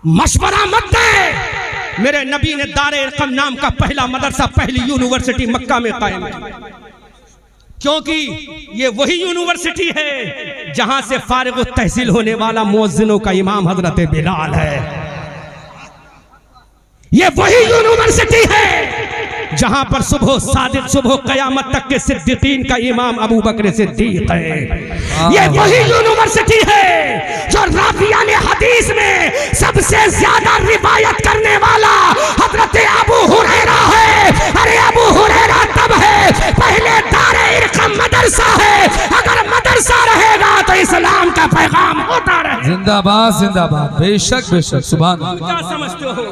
मशवरा मत दे। मेरे नबी ने दारे इरकम नाम का पहला मदरसा, पहली यूनिवर्सिटी मक्का में कायम की, क्योंकि ये वही यूनिवर्सिटी है जहां से फारिग तहसील होने वाला मुअज्जिनों का इमाम हजरत बिलाल है। ये वही यूनिवर्सिटी है जहां पर सुबह सादिक, सुबह कयामत तक के सिद्दीकीन का इमाम अबू बकर सिद्दीक है। ये वही यूनिवर्सिटी है जो राफिया ने हदीस में सबसे ज्यादा रिवायत करने वाला हजरत अबू हुरैरा है। अरे अबू हुरैरा तब है, पहले दारे इरकम मदरसा है। अगर मदरसा रहेगा तो इस्लाम का पैगाम होता रहे। जिंदाबाद जिंदाबाद, बेशक बेशक, सुभान अल्लाह। क्या समझते हो?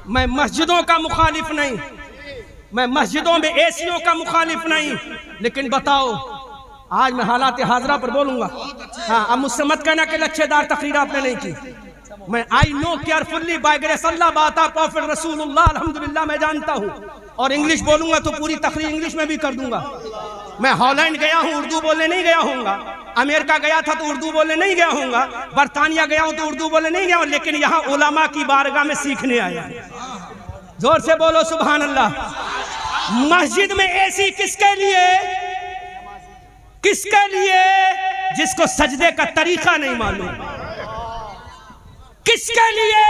मैं मस्जिदों का मुखालिफ नहीं, मैं मस्जिदों में एसियों का मुखालिफ नहीं, लेकिन बताओ आज मैं हालात हाजरा पर बोलूंगा। हाँ, अब मुझसे मत कहना कि लच्छेदार तकरीर आपने नहीं की। मैं I know carefully by grace अल्लाह बाता प्रॉफिट रसूलुल्लाह अल्हम्दुलिल्लाह मैं जानता हूँ, और इंग्लिश बोलूंगा तो पूरी तकरीर इंग्लिश में भी कर दूंगा। मैं हॉलैंड गया हूँ, उर्दू बोलने नहीं गया हूँगा। अमेरिका गया था तो उर्दू बोलने नहीं गया हूँगा। बरतानिया गया हूँ तो उर्दू बोलने नहीं गया हूँ, लेकिन यहाँ उलमा की बारगाह में सीखने आया। जोर से बोलो सुभान अल्लाह। मस्जिद में एसी किसके लिए? किसके लिए? जिसको सजदे का तरीका नहीं मालूम। किसके लिए?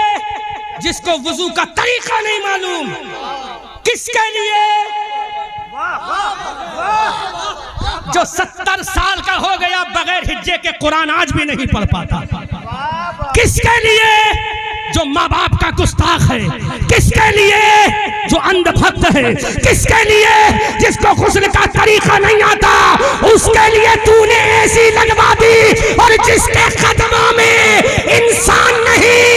जिसको वुजू का तरीका नहीं मालूम। किसके लिए? जो 70 साल का हो गया बगैर हिज्जे के कुरान आज भी नहीं पढ़ पाता। किसके लिए? जो माँ बाप का गुस्ताख है। किसके लिए? जो अंधभक्त है। किसके लिए? जिसको गुस्ल का तरीका नहीं आता, उसके लिए तूने ऐसी लगवा दी। और जिसके कदमों में इंसान नहीं,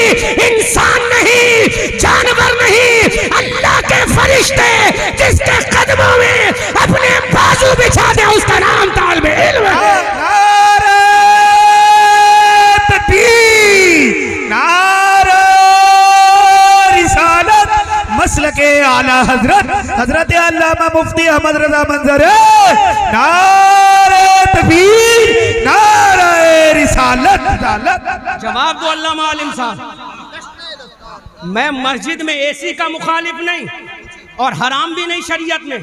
जानवर नहीं, अल्लाह के फरिश्ते जिसके कदमों में अपने बाजू बिछा दे, उसका नाम तालिब इल्म है। मसल के आला हजरत अल्लामा मुफ्ती अहमद रजा मंजर, नारे तकबीर, नारे रिसालत। जवाब दो अल्लामा आलिम साहब। मैं मस्जिद में एसी का मुखालिफ नहीं और हराम भी नहीं शरीयत में।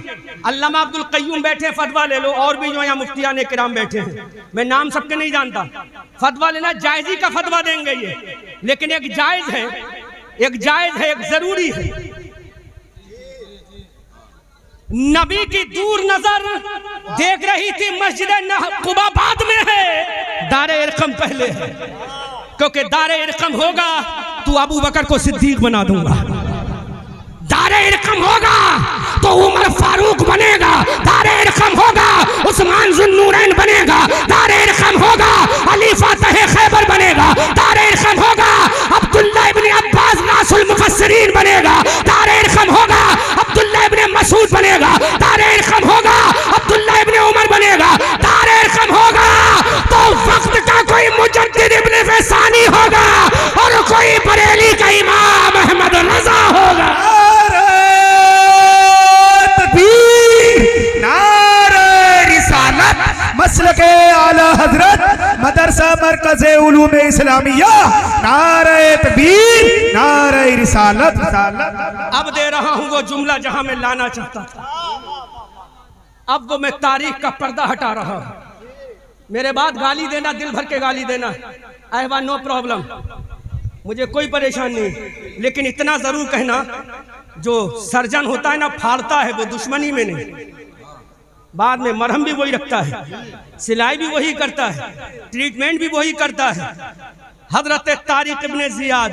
अल्लामा अब्दुल कय्यूम बैठे, फतवा ले लो, और भी जो यहाँ मुफ्तियाने किराम बैठे हैं, मैं नाम सबके नहीं जानता। फतवा लेना जायजी का फतवा देंगे ये, लेकिन एक जायज है, एक जरूरी है। नबी की दूर नजर देख रही थी मस्जिद कुबा बाद में है, दारे इरकम पहले है, क्योंकि दारे इरकम होगा तो अबू बकर को सिद्दीक बना दूंगा। दारे इरकम होगा तो उमर फारूक बनेगा। दारे इरकम होगा उस्मान जुन्नूरैन बनेगा। दारे इरकम होगा अली फातह खैबर बनेगा। दारे इरकम होगा अब्दुल्ला इब्न अब्बास रासुल मुफस्सिरीन बनेगा। दारे इरकम होगा अब्दुल्ला इब्न मसूद बनेगा। दारे इरकम होगा अब्दुल्ला इब्न उमर बनेगा। दारे इरकम होगा तो वक्त का कोई मुजद्दिद इब्न फैसानी होगा और कोई बरेली का इमाम अहमद रजा होगा। मसल के आला हजरत मदरसा मरकज़ उलूम इस्लामिया, नारे तकबीर, नारे रिसालत। अब दे रहा हूं वो जुमला जहां मैं लाना चाहता था। अब वो मैं तारीख का पर्दा हटा रहा हूं। मेरे बाद गाली देना, दिल भर के गाली देना, आई हैव नो प्रॉब्लम, मुझे कोई परेशानी नहीं, लेकिन इतना जरूर कहना, जो सर्जन होता है ना, फाड़ता है, वो दुश्मनी में नहीं, बाद में मरहम भी वही रखता है, सिलाई भी वही करता है, ट्रीटमेंट भी वही करता है। हजरत Tariq ibn Ziyad,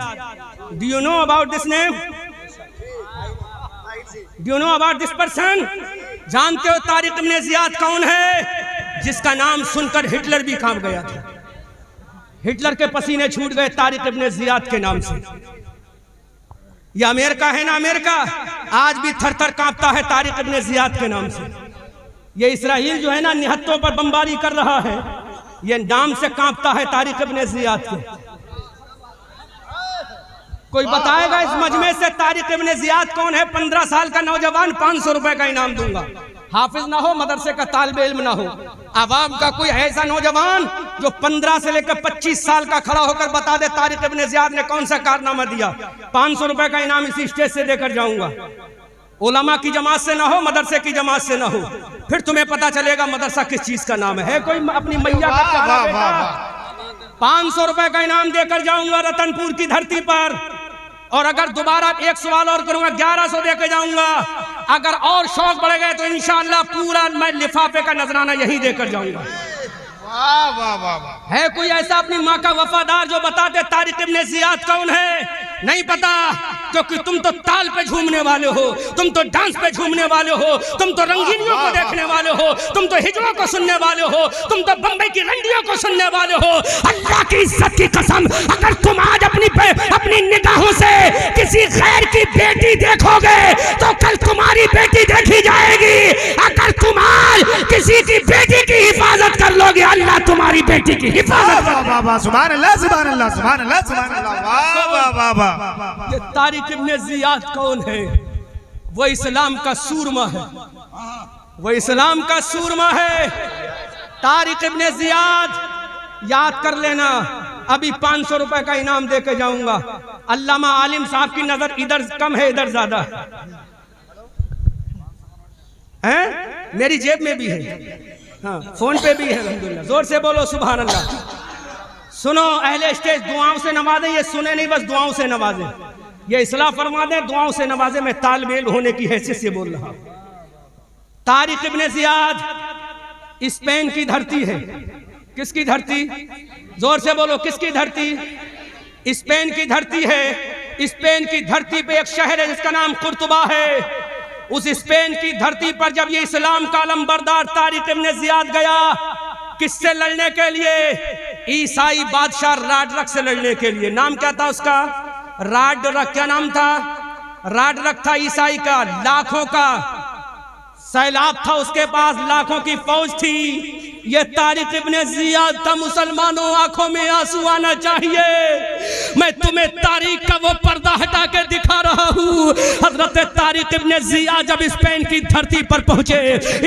do you know about this name? Do you know about this person? जानते हो तारिक इब्न जियाद कौन है? जिसका नाम सुनकर हिटलर भी कांप गया था। हिटलर के पसीने छूट गए तारिक इब्न जियाद के नाम से। यह अमेरिका है ना, अमेरिका आज भी थर थर कांपता है तारिक इब्न जियाद के नाम से। ये इसराइल जो है ना, निहत्तों पर बमबारी कर रहा है, ये नाम से कांपता है तारिक इब्न जियाद के। कोई बताएगा इस मजमे से तारिक इब्न जियाद कौन है? 15 साल का नौजवान, 500 रुपए का इनाम दूंगा। हाफिज ना हो, मदरसे का तालिब इल्म ना हो, आवाम का कोई ऐसा नौजवान जो 15 से लेकर 25 साल का खड़ा होकर बता दे तारिक इब्ने ज़ियाद ने कौन सा कारनामा दिया, 500 रुपए का इनाम इसी स्टेज से देकर जाऊंगा। उलमा की जमात से ना हो, मदरसे की जमात से ना हो, फिर तुम्हें पता चलेगा मदरसा किस चीज का नाम है। कोई अपनी मैया का 500 रुपए का इनाम देकर जाऊंगा रतनपुर की धरती पर, और अगर दोबारा एक सवाल और करूंगा 1100 देकर जाऊंगा। अगर और शौक बढ़ गए तो इंशाअल्लाह पूरा मैं लिफाफे का नजराना यही देकर जाऊंगा। वाह वाह वाह वाह। है कोई ऐसा अपनी माँ का वफादार जो बता दे तारिक इब्ने ज़ियाद कौन है? नहीं पता, क्योंकि तुम तो ताल पे झूमने वाले हो, तुम तो डांस पे झूमने वाले हो, तुम तो रंगीनियों को देखने वाले हो, तुम तो हिजड़ों को सुनने वाले हो, तुम तो बम्बई की रंडियों को सुनने वाले हो। अल्लाह की इज्जत की कसम, अगर तुम आज अपनी निगाहों से किसी गैर की बेटी देखोगे तो कल तुम्हारी बेटी देखी जाएगी। अगर तुम आज किसी की बेटी की हिफाजत कर लोगे, अल्लाह तुम्हारी बेटी की हिफाजत। सुभान अल्लाह सुभान अल्लाह सुभान अल्लाह सुभान अल्लाह। वाह वाह वाह वाह। ये तारिक इब्ने ज़ियाद कौन है? वो इस्लाम का सूरमा है, वो इस्लाम का सूरमा है। तारिक इब्ने ज़ियाद याद कर लेना। अभी 500 रुपए का इनाम देके जाऊंगा। अल्लामा आलिम साहब की नजर इधर कम है, इधर ज्यादा है। मेरी जेब में भी है, हाँ फोन पे भी है अल्हम्दुलिल्लाह। जोर से बोलो सुभान अल्लाह। सुनो अहले स्टेज, दुआओं से नवाजें। ये सुने नहीं, बस दुआओं से नवाजें। ये इस्लाह फरमा दें, दुआओं से नवाजें। मैं तालिबे इल्म होने की हैसियत से बोल रहा हूं। तारिक इब्ने ज़ियाद स्पेन की धरती है। किसकी धरती? जोर से बोलो, किसकी धरती? स्पेन की धरती है। स्पेन की धरती पे एक शहर है जिसका नाम कुर्तुबा है। उस स्पेन की धरती पर जब ये इस्लाम का अलमबरदार तारिक इब्ने ज़ियाद गया, किससे लड़ने के लिए? ईसाई बादशाह राडरक से लड़ने के लिए। नाम क्या था उसका? राडरक। क्या नाम था? राडरक था ईसाई का। लाखों का सैलाब था उसके पास, लाखों की फौज थी। ये तारिक इब्ने ज़ियाद था। मुसलमानों, आंखों में आंसू आना चाहिए। मैं तुम्हें तारीख का वो पर्दा हटा के दिखा रहा हूँ। हजरत तारिक इब्ने ज़ियाद जब स्पेन की धरती पर पहुंचे,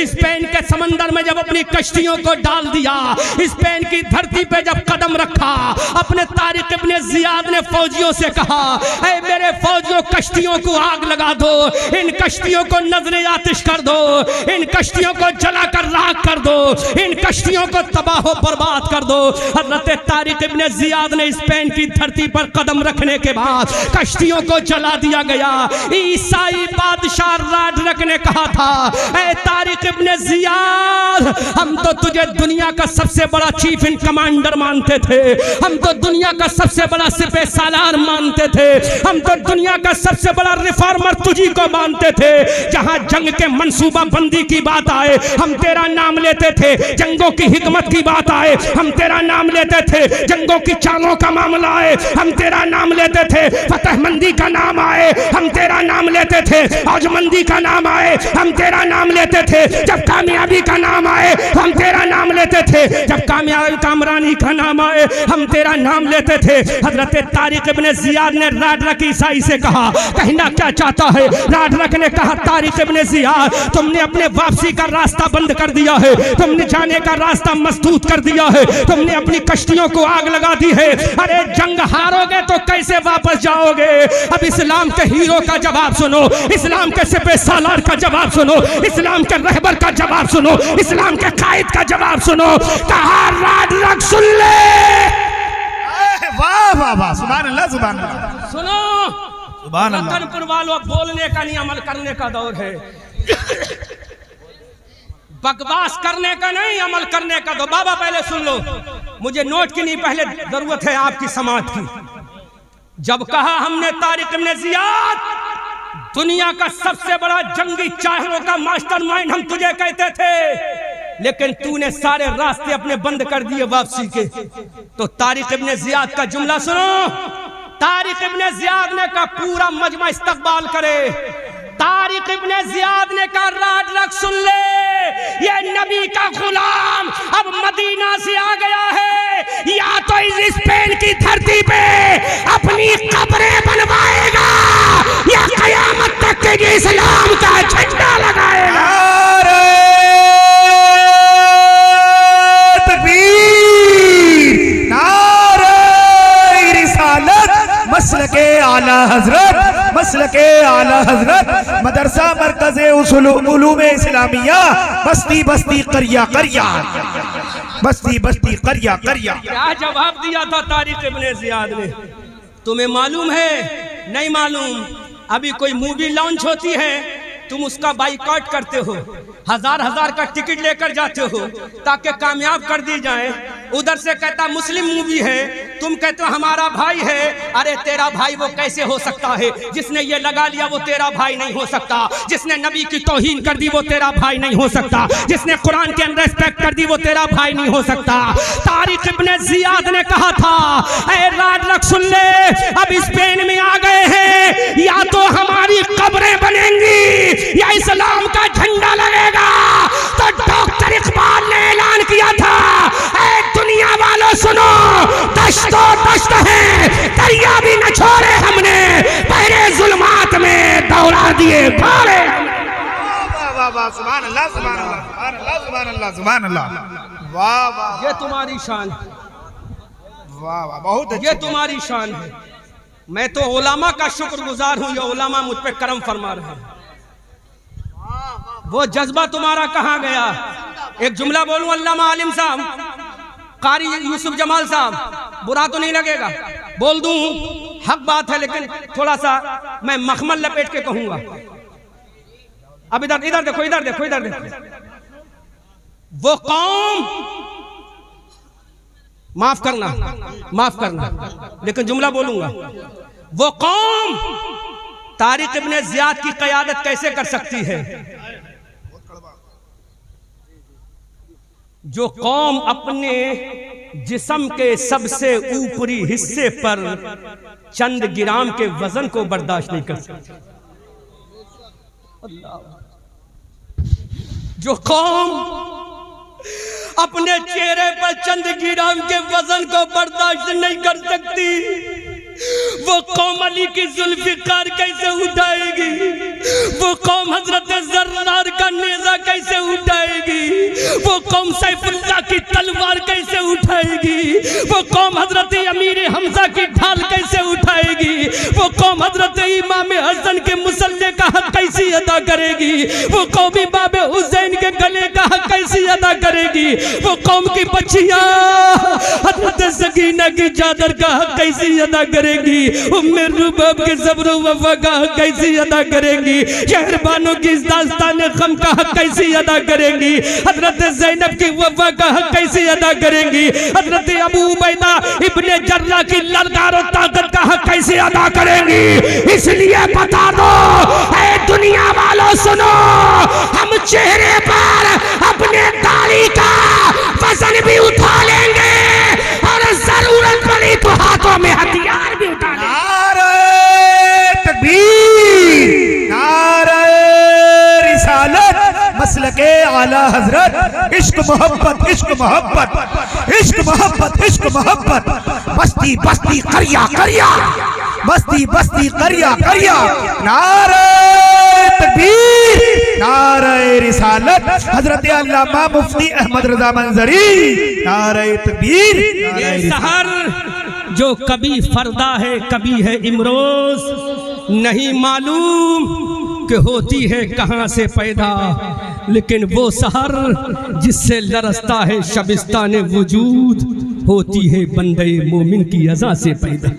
स्पेन के समंदर में जब अपनी कश्तियों को डाल दिया, स्पेन की धरती पे जब कदम रखा, अपने तारिक इब्ने ज़ियाद ने फौजियों से कहा, ऐ मेरे फौजियों, कश्तियों को आग लगा दो, इन कश्तियों को नजरे आतिश कर दो, इन कश्तियों को जलाकर राख कर दो, इन कश्तियों को तबाह बर्बाद कर दो। हजरत तारिक इब्ने ज़ियाद ने स्पेन की धरती पर कदम रखने के बाद कश्तियों को जला दिया गया। ईसाई बादशाह राडरक ने कहा था, ऐ तारिक इब्ने ज़ियाद, हम तो तुझे दुनिया का सबसे बड़ा चीफ इन कमांडर मानते थे, हम तो दुनिया का सबसे बड़ा सिपह सालार मानते थे, हम तो दुनिया का सबसे बड़ा रिफॉर्मर तुझी को मानते थे। जहां जंग के मंसूबा बंदी की बात आए, हम तेरा नाम लेते थे। जंगों की हिकमत की बात आए, हम तेरा नाम लेते थे। जंगों की चालों का मामला आए, हम तेरा नाम लेते थे। फतहमंदी का नाम आए, हम तेरा नाम लेते थे। औजमंदी का नाम आए, हम तेरा नाम लेते थे। जब कामयाबी का नाम आए, हम तेरा नाम लेते थे। जब कामयाबी कामरानी का नाम आए, हम तेरा नाम लेते थे। हजरत तारिक इब्ने ज़ियाद ने राडरक ईसाई से कहा, कहना क्या चाहता है? राडरक ने कहा, तारिक इब्ने ज़ियाद, तुमने अपने वापसी का रास्ता बंद कर दिया है, तुमने जाने का रास्ता मसदूद कर दिया है, तुमने अपनी कश्तियों को आग लगा दी है। अरे जंग हारोगे तो कैसे वापस जाओगे? अब इस्लाम के हीरो का जवाब सुनो, इस्लाम के सिपह सालार का जवाब सुनो, इस्लाम के रहबर का जवाब सुनो, इस्लाम के कायद का जवाब सुनो। कहा राडरक सुन ले। वाह वाह वाह, सुभान अल्लाह सुभान अल्लाह। सुनो सुभान अल्लाह। रतनपुर वालों, बोलने का नहीं अमल करने का दौर है। बकवास करने का नहीं, अमल करने का। तो बाबा पहले सुन लो, मुझे नोट की नहीं, पहले जरूरत है आपकी समाज की। जब कहा हमने तारिक इब्ने ज़ियाद दुनिया का सबसे बड़ा जंगी चाहरों का मास्टरमाइंड हम तुझे कहते थे, लेकिन तूने सारे रास्ते अपने बंद कर दिए वापसी के। तो तारिक इब्ने ज़ियाद का जुमला सुनो। तारिक इब्ने ज़ियाद ने कहा, पूरा मजमा इस्तकबाल करे। तारिक इब्ने ज़ियाद ने कहा, राडरक सुन ले, ये नबी का गुलाम अब मदीना से आ गया है, या तो इस स्पेन की धरती पे अपनी कब्रें बनवाएगा या कयामत तक के इस्लाम का झंडा लगाएगा। मसलके आला हजरत, मसलके आला हजरत, मदरसा मरकज़ उलूम इस्लामिया, बस्ती बस्ती करिया करिया, बस्ती बस्ती करिया करिया। क्या जवाब दिया था तारिक इब्ने ज़ियाद ने? तुम्हें मालूम है? नहीं मालूम। अभी कोई मूवी लॉन्च होती है, तुम उसका बाइकआउट करते हो, हजार हजार का टिकट लेकर जाते हो ताकि कामयाब कर दी जाए। उधर से कहता मुस्लिम मूवी है, तुम कहते हो हमारा भाई है। अरे तेरा भाई वो कैसे हो सकता है? जिसने ये लगा लिया वो तेरा भाई नहीं हो सकता। जिसने नबी की तौहीन कर दी वो तेरा भाई नहीं हो सकता। जिसने कुरान के अनरेस्पेक्ट कर दी वो तेरा भाई नहीं हो सकता। तारिक इब्ने ज़ियाद ने कहा था, ऐ राड सुन ले, अब स्पेन में आ गए हैं, या तो हमारी कब्रें बनेंगी या इस्लाम का झंडा लगेगा। तो डॉक्टर इकबाल ने ऐलान किया था, ऐ दुनिया वालों सुनो, दश्तो दश्त है, दरिया भी न छोड़े हमने, पहले जुल्मात में दौड़ा दिए घोड़े। वाह वाह, सुभान अल्लाह, सुभान अल्लाह, सुभान अल्लाह, सुभान अल्लाह, सुभान अल्लाह। वाह वाह, ये तुम्हारी शान, वाह वाह, बहुत अच्छी। ये तुम्हारी शान है। मैं तो उलामा का शुक्रगुजार हूँ, ये उलामा मुझ पे करम फरमा रहे हैं। वो जज्बा तुम्हारा कहाँ गया? एक जुमला बोलूं अल्लामा आलिम साहब, कारी यूसुफ जमाल साहब, बुरा तो नहीं लगेगा? बोल दूं, हक बात है, लेकिन थोड़ा सा मैं मखमल लपेट के कहूंगा। अब इधर इधर देखो, इधर देखो, इधर देखो। वो कौम, माफ करना, लेकिन जुमला बोलूंगा। वो कौम तारिक इब्ने ज़ियाद की क़यादत कैसे कर सकती है? जो कौम अपने जिस्म के सबसे ऊपरी हिस्से पर चंद ग्राम के वजन को बर्दाश्त नहीं कर सकती। जो कौम अपने चेहरे पर चंद ग्राम के वजन को बर्दाश्त नहीं कर सकती, वो कौम अली की जुल्फिकार कैसे उठाएगी? वो कौम हजरत जर्रार का नेजा कैसे उठाएगी? वो कौम सैफुल्लाह की तलवार कैसे उठाएगी? वो कौम हजरत अमीर हमजा की ढाल कैसे उठाएगी? वो कौम हजरत इमाम हसन के मुसल्ले का हक कैसे अदा करेगी? वो कौम इमाम हुसैन के गले का हक कैसे अदा करेगी? वो कौम की बच्चियां हजरत सकीना की चादर का हक कैसे अदा करेगी? उम्मे रुबाब के सब्र वफा का हक कैसे अदा करेंगी? शहरबानों की इस दास्तान गम का हक कैसे अदा करेंगी? हजरत ज़ैनब की वफा का हक कैसे अदा करेंगी? हजरत अबू उबैदा इब्ने जर्राह की ललकार और ताकत का हक कैसे अदा करेंगी? इसलिए बता दो, ऐ दुनिया वालों सुनो, हम चेहरे पर अपने दाढ़ी का वजन भी उठा लेंगे और जरूरत पड़ी तो हाथों में हथियार भी उठा लेंगे। नारे तकबीर, नारे रिसालत, मसलके आला हजरत, इश्क मोहब्बत, इश्क मोहब्बत, इश्क मोहब्बत, इश्क मोहब्बत, बस्ती बस्ती करिया करिया, बस्ती बस्ती करिया करिया। नारे तकबीर, नारे रिसालत, हजरत अल्लामा मुफ्ती अहमद रजा मंजरी, नारे तकबीर। ये सहर जो कभी फरदा है कभी है इमरोज, नहीं मालूम कि होती है कहाँ से पैदा, लेकिन वो सहर जिससे लरसता है शबिस्तान वजूद, होती है बंदे मोमिन की अज़ा से पैदा।